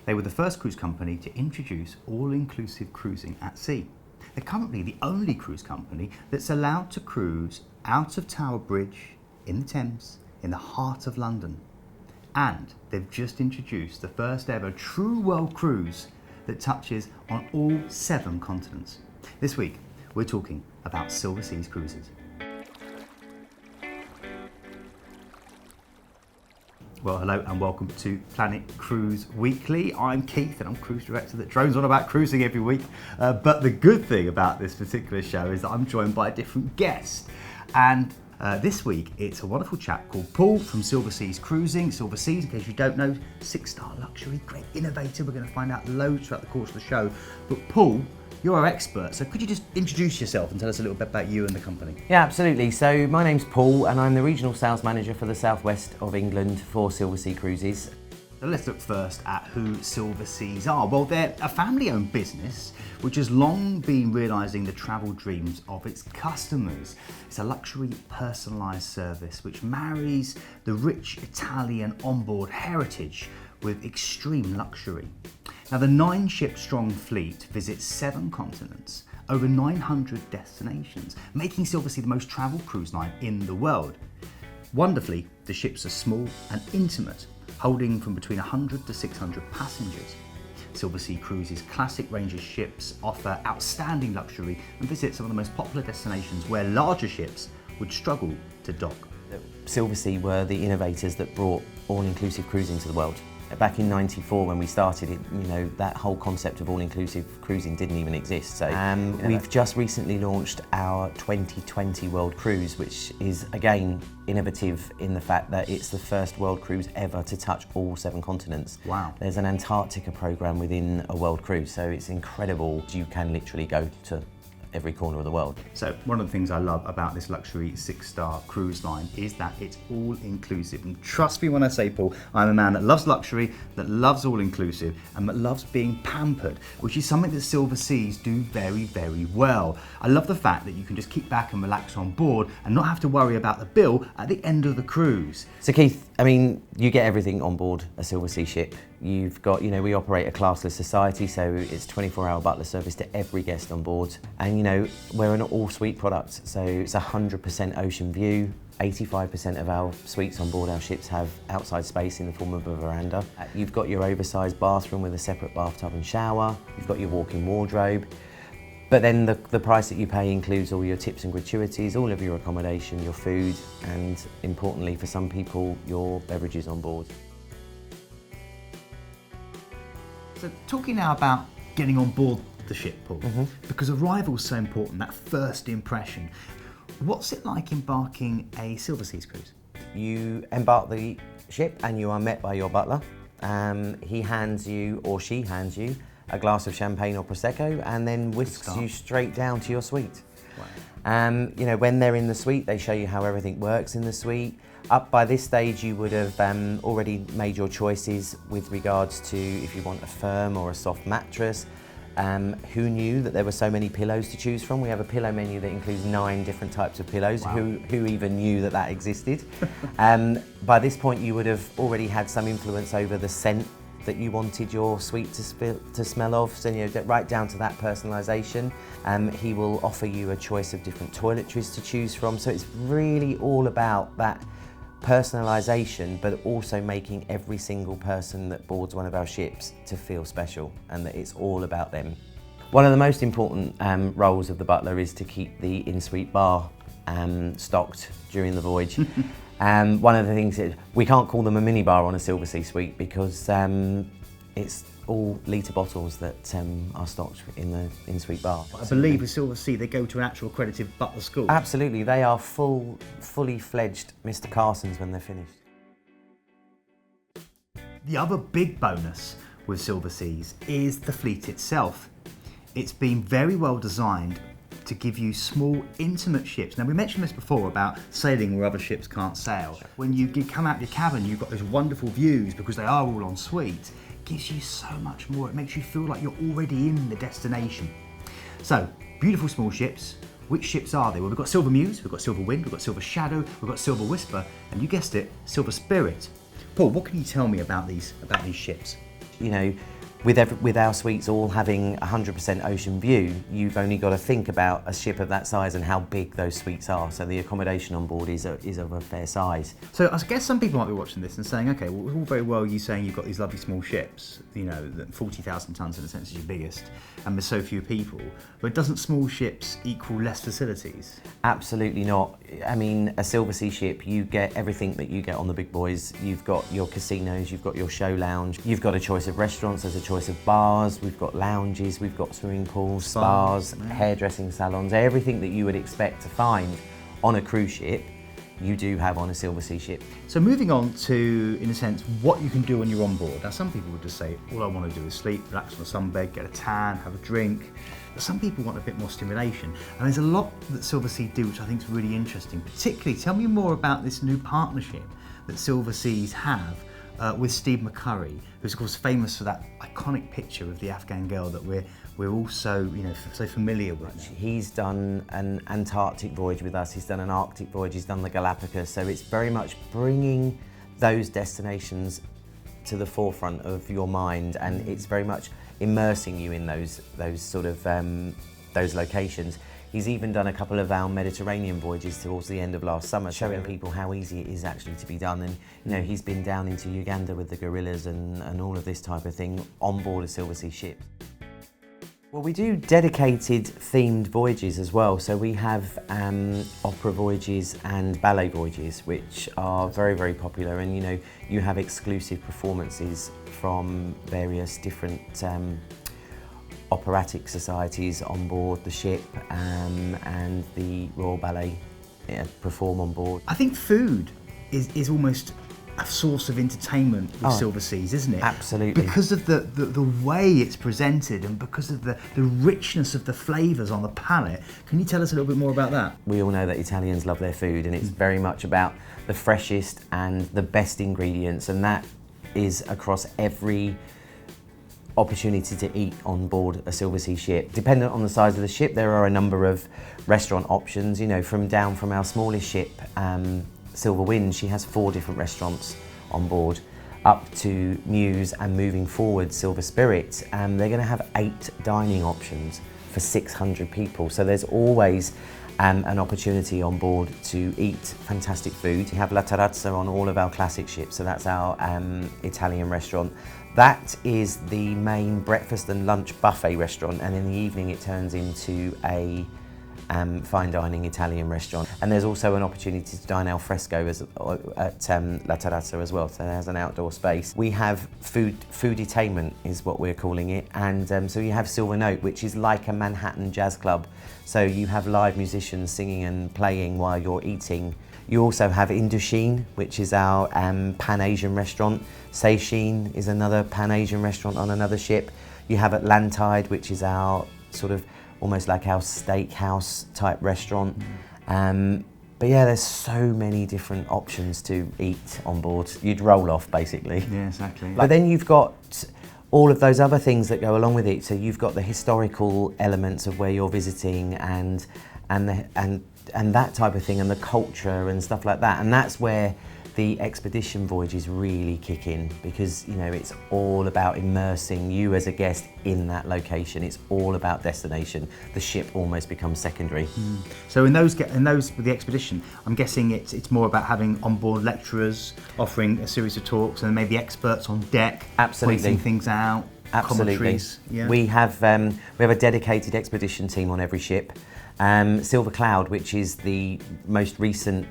They were the first cruise company to introduce all-inclusive cruising at sea. They're currently the only cruise company that's allowed to cruise out of Tower Bridge, in the Thames, in the heart of London. And they've just introduced the first ever true world cruise that touches on all 7 continents. This week, we're talking about Silversea Cruises. Well, hello and welcome to Planet Cruise Weekly. I'm Keith and I'm cruise director that drones on about cruising every week. But the good thing about this particular show is that I'm joined by a different guest. And this week, it's a wonderful chap called Paul from Silversea Cruising. Silversea, in case you don't know, 6-star luxury, great innovator. We're going to find out loads throughout the course of the show. But Paul, you're our expert, so could you just introduce yourself and tell us a little bit about you and the company? Yeah, absolutely. So my name's Paul and I'm the regional sales manager for the southwest of England for Silversea Cruises. So let's look first at who Silverseas are. Well, they're a family-owned business which has long been realising the travel dreams of its customers. It's a luxury personalised service which marries the rich Italian onboard heritage with extreme luxury. Now, the 9-ship-strong fleet visits 7 continents, over 900 destinations, making Silversea the most travelled cruise line in the world. Wonderfully, the ships are small and intimate, holding from between 100 to 600 passengers. Silversea Cruises Classic range of ships offer outstanding luxury and visit some of the most popular destinations where larger ships would struggle to dock. Silversea were the innovators that brought all-inclusive cruising to the world. Back in '94 when we started it, that whole concept of all-inclusive cruising didn't even exist. So we've just recently launched our 2020 World Cruise, which is again innovative in the fact that it's the first world cruise ever to touch all 7 continents. Wow. There's an Antarctica program within a world cruise, so it's incredible. You can literally go to every corner of the world. So one of the things I love about this luxury 6-star cruise line is that it's all inclusive. And trust me when I say, Paul, I'm a man that loves luxury, that loves all inclusive, and that loves being pampered, which is something that Silverseas do very, very well. I love the fact that you can just kick back and relax on board and not have to worry about the bill at the end of the cruise. So Keith, you get everything on board a Silversea ship. You've got, we operate a classless society, so it's 24-hour butler service to every guest on board. And we're an all-suite product, so it's 100% ocean view. 85% of our suites on board our ships have outside space in the form of a veranda. You've got your oversized bathroom with a separate bathtub and shower. You've got your walk-in wardrobe. But then the price that you pay includes all your tips and gratuities, all of your accommodation, your food, and importantly for some people, your beverages on board. So talking now about getting on board the ship, Paul, because arrival's so important, that first impression. What's it like embarking a Silversea cruise? You embark the ship and you are met by your butler. He hands you, or she hands you, a glass of champagne or Prosecco and then whisks you straight down to your suite. Wow. When they're in the suite, they show you how everything works in the suite. Up by this stage, you would have already made your choices with regards to if you want a firm or a soft mattress. Who knew that there were so many pillows to choose from? We have a pillow menu that includes 9 different types of pillows. Wow. Who even knew that existed? By this point, you would have already had some influence over the scent that you wanted your suite to smell of, so right down to that personalisation. He will offer you a choice of different toiletries to choose from, so it's really all about that personalisation, but also making every single person that boards one of our ships to feel special and that it's all about them. One of the most important roles of the butler is to keep the in-suite bar stocked during the voyage. One of the things is we can't call them a mini bar on a Silversea suite because it's all litre bottles that are stocked in the in-suite bar. I believe with Silversea they go to an actual accredited butler school. Absolutely, they are fully fledged Mr. Carsons when they're finished. The other big bonus with Silverseas is the fleet itself. It's been very well designed to give you small, intimate ships. Now, we mentioned this before about sailing where other ships can't sail. Sure. When you come out your cabin, you've got those wonderful views because they are all en suite. It gives you so much more. It makes you feel like you're already in the destination. So, beautiful small ships. Which ships are they? Well, we've got Silver Muse, we've got Silver Wind, we've got Silver Shadow, we've got Silver Whisper, and you guessed it, Silver Spirit. Paul, what can you tell me about these ships? you know, with our suites all having 100% ocean view, you've only got to think about a ship of that size and how big those suites are. So the accommodation on board is of a fair size. So I guess some people might be watching this and saying, okay, well, it's all very well you saying you've got these lovely small ships, you know, that 40,000 tonnes in a sense is your biggest, and with so few people, but doesn't small ships equal less facilities? Absolutely not. I mean, a Silversea ship, you get everything that you get on the big boys. You've got your casinos, you've got your show lounge, you've got a choice of restaurants, there's a choice of bars, we've got lounges, we've got swimming pools, spas, hairdressing salons, everything that you would expect to find on a cruise ship, you do have on a Silversea ship. So moving on to, in a sense, what you can do when you're on board. Now some people would just say, all I want to do is sleep, relax on a sunbed, get a tan, have a drink. But some people want a bit more stimulation. And there's a lot that Silversea do, which I think is really interesting. Particularly, tell me more about this new partnership that Silverseas have with Steve McCurry, who's of course famous for that iconic picture of the Afghan girl that we're all so, you know, so familiar with. He's done an Antarctic voyage with us, he's done an Arctic voyage, he's done the Galapagos, so it's very much bringing those destinations to the forefront of your mind, and it's very much immersing you in those sort of those locations. He's even done a couple of our Mediterranean voyages towards the end of last summer, showing people how easy it is actually to be done. And you know, he's been down into Uganda with the gorillas and all of this type of thing on board a Silversea ship. Well, we do dedicated themed voyages as well. So we have opera voyages and ballet voyages, which are very, very popular. And you know, you have exclusive performances from various different operatic societies on board the ship, and the Royal Ballet perform on board. I think food is almost a source of entertainment with Silverseas, isn't it? Absolutely. Because of the way it's presented and because of the richness of the flavours on the palate. Can you tell us a little bit more about that? We all know that Italians love their food, and it's very much about the freshest and the best ingredients, and that is across every opportunity to eat on board a Silversea ship. Dependent on the size of the ship, there are a number of restaurant options. You know, from our smallest ship, Silver Wind, she has 4 different restaurants on board, up to Muse, and moving forward, Silver Spirit, they're going to have 8 dining options for 600 people. So there's always an opportunity on board to eat fantastic food. We have La Terrazza on all of our classic ships, so that's our Italian restaurant. That is the main breakfast and lunch buffet restaurant, and in the evening it turns into a fine dining Italian restaurant. And there's also an opportunity to dine al fresco at La Terrazza as well, so there's an outdoor space. We have fooditainment is what we're calling it, and so you have Silver Note, which is like a Manhattan jazz club. So you have live musicians singing and playing while you're eating. You also have Indochine, which is our Pan-Asian restaurant. Seishin is another Pan-Asian restaurant on another ship. You have Atlantide, which is our sort of almost like our steakhouse type restaurant. But yeah, there's so many different options to eat on board. You'd roll off, basically. Yeah, exactly. But then you've got all of those other things that go along with it. So you've got the historical elements of where you're visiting and that type of thing, and the culture and stuff like that. And that's where the expedition voyages really kick in, because you know, it's all about immersing you as a guest in that location. It's all about destination. The ship almost becomes secondary. So in those with the expedition, I'm guessing it's more about having onboard lecturers offering a series of talks, and maybe experts on deck pointing things out. Absolutely. Yeah. We have a dedicated expedition team on every ship. Silver Cloud, which is the most recent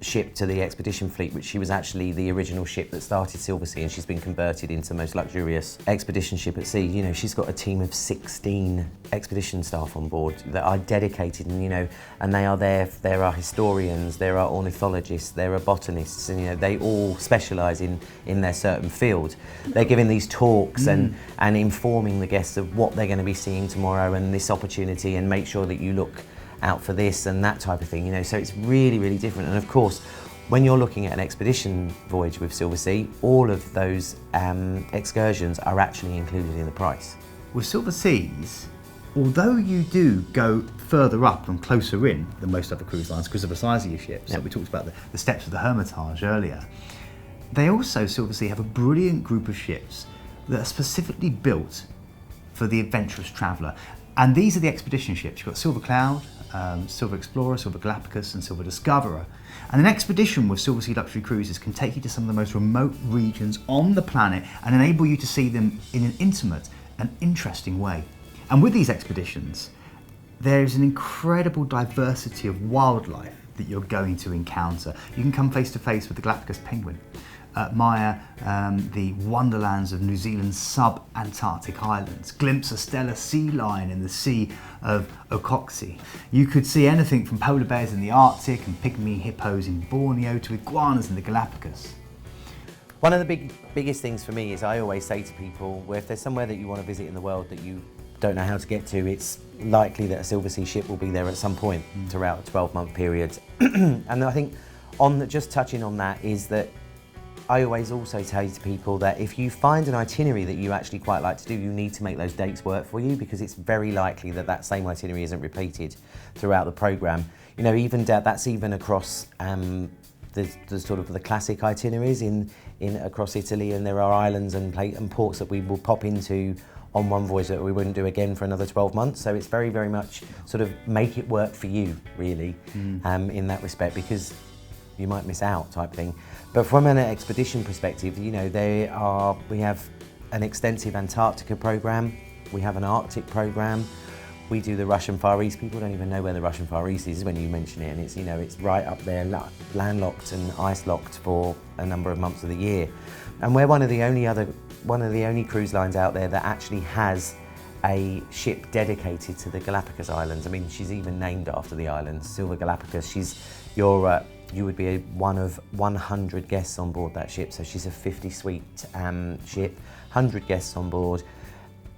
ship to the expedition fleet, which she was actually the original ship that started Silversea, and she's been converted into the most luxurious expedition ship at sea. You know, she's got a team of 16 expedition staff on board that are dedicated, and you know, and they are there. There are historians, there are ornithologists, there are botanists, and you know, they all specialise in their certain field. They're giving these talks and informing the guests of what they're going to be seeing tomorrow and this opportunity, and make sure that you look out for this and that type of thing, you know, so it's really, really different. And of course, when you're looking at an expedition voyage with Silversea, all of those excursions are actually included in the price. With Silverseas, although you do go further up and closer in than most other cruise lines because of the size of your ships, so we talked about the steps of the Hermitage earlier, they also, Silversea, have a brilliant group of ships that are specifically built for the adventurous traveller. And these are the expedition ships. You've got Silver Cloud, Silver Explorer, Silver Galapagos and Silver Discoverer. And an expedition with Silversea Luxury Cruises can take you to some of the most remote regions on the planet and enable you to see them in an intimate and interesting way. And with these expeditions, there's an incredible diversity of wildlife that you're going to encounter. You can come face to face with the Galapagos penguin, admire the wonderlands of New Zealand's sub-Antarctic islands, glimpse a stellar sea lion in the Sea of Okoxi. You could see anything from polar bears in the Arctic and pygmy hippos in Borneo to iguanas in the Galapagos. One of the biggest things for me is I always say to people, where if there's somewhere that you want to visit in the world that you don't know how to get to, it's likely that a Silversea ship will be there at some point throughout a 12-month period. And I think just touching on that is that I always also say to people that if you find an itinerary that you actually quite like to do, you need to make those dates work for you, because it's very likely that that same itinerary isn't repeated throughout the programme. You know, even that's even across the sort of the classic itineraries in across Italy, and there are islands and ports that we will pop into on one voyage that we wouldn't do again for another 12 months. So it's very, very much sort of make it work for you, really, in that respect, because you might miss out type thing. But from an expedition perspective, you know, we have an extensive Antarctica program, we have an Arctic program, we do the Russian Far East. People don't even know where the Russian Far East is when you mention it, and it's, you know, it's right up there, landlocked and ice-locked for a number of months of the year. And we're one of the only cruise lines out there that actually has a ship dedicated to the Galapagos Islands. I mean, she's even named after the islands, Silver Galapagos. You would be one of 100 guests on board that ship, so she's a 50-suite ship, 100 guests on board,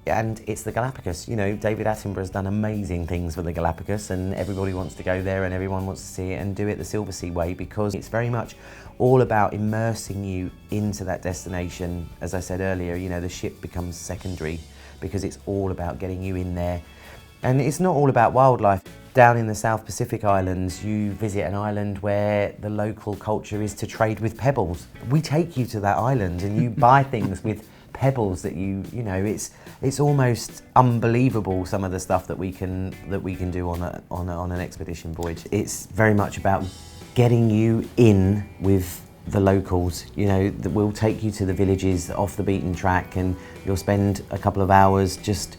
and it's the Galapagos. You know, David Attenborough's done amazing things for the Galapagos, and everybody wants to go there and everyone wants to see it and do it the Silversea way, because it's very much all about immersing you into that destination. As I said earlier, you know, the ship becomes secondary because it's all about getting you in there. And it's not all about wildlife. Down in the South Pacific Islands, you visit an island where the local culture is to trade with pebbles. We take you to that island and you buy things with pebbles that you know, it's almost unbelievable some of the stuff that we can do on an expedition voyage. It's very much about getting you in with the locals. You know, that we'll take you to the villages off the beaten track, and you'll spend a couple of hours just,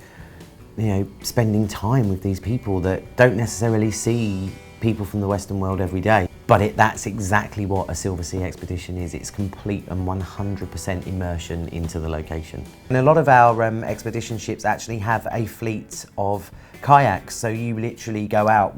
you know, spending time with these people that don't necessarily see people from the Western world every day. But that's exactly what a Silversea expedition is. It's complete and 100% immersion into the location. And a lot of our expedition ships actually have a fleet of kayaks. So you literally go out,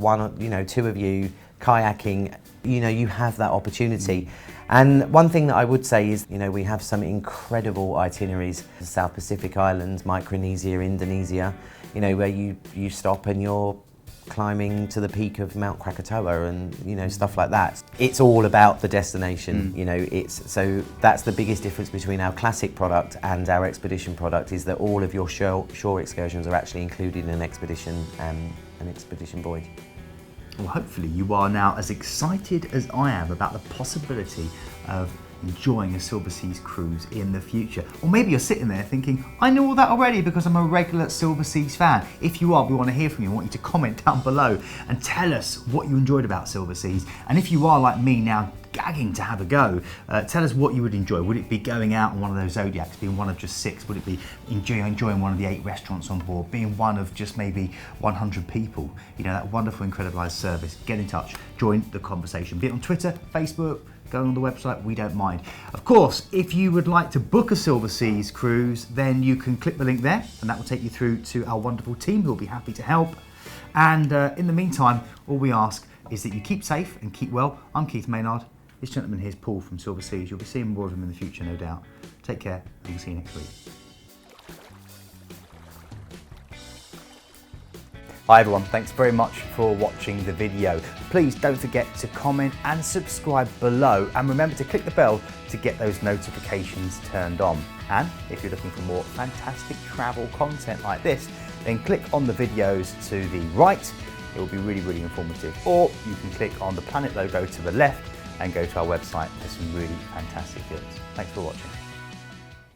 two of you kayaking, you know, you have that opportunity. And one thing that I would say is, you know, we have some incredible itineraries. The South Pacific Islands, Micronesia, Indonesia, you know, where you stop and you're climbing to the peak of Mount Krakatoa and, you know, stuff like that. It's all about the destination, you know, so that's the biggest difference between our classic product and our expedition product, is that all of your shore excursions are actually included in an expedition voyage. Well, hopefully you are now as excited as I am about the possibility of enjoying a Silversea's cruise in the future. Or maybe you're sitting there thinking, I know all that already because I'm a regular Silversea's fan. If you are, we want to hear from you. I want you to comment down below and tell us what you enjoyed about Silversea's. And if you are like me now, gagging to have a go, tell us what you would enjoy. Would it be going out on one of those Zodiacs, being one of just 6? Would it be enjoying one of the 8 restaurants on board, being one of just maybe 100 people? You know, that wonderful, incredibilised service. Get in touch, join the conversation. Be it on Twitter, Facebook, go on the website, we don't mind. Of course, if you would like to book a Silversea's cruise, then you can click the link there and that will take you through to our wonderful team who will be happy to help. And in the meantime, all we ask is that you keep safe and keep well. I'm Keith Maynard. This gentleman here is Paul from Silversea's. You'll be seeing more of him in the future, no doubt. Take care, and we'll see you next week. Hi everyone, thanks very much for watching the video. Please don't forget to comment and subscribe below, and remember to click the bell to get those notifications turned on. And if you're looking for more fantastic travel content like this, then click on the videos to the right. It will be really, really informative. Or you can click on the planet logo to the left and go to our website for some really fantastic deals. Thanks for watching.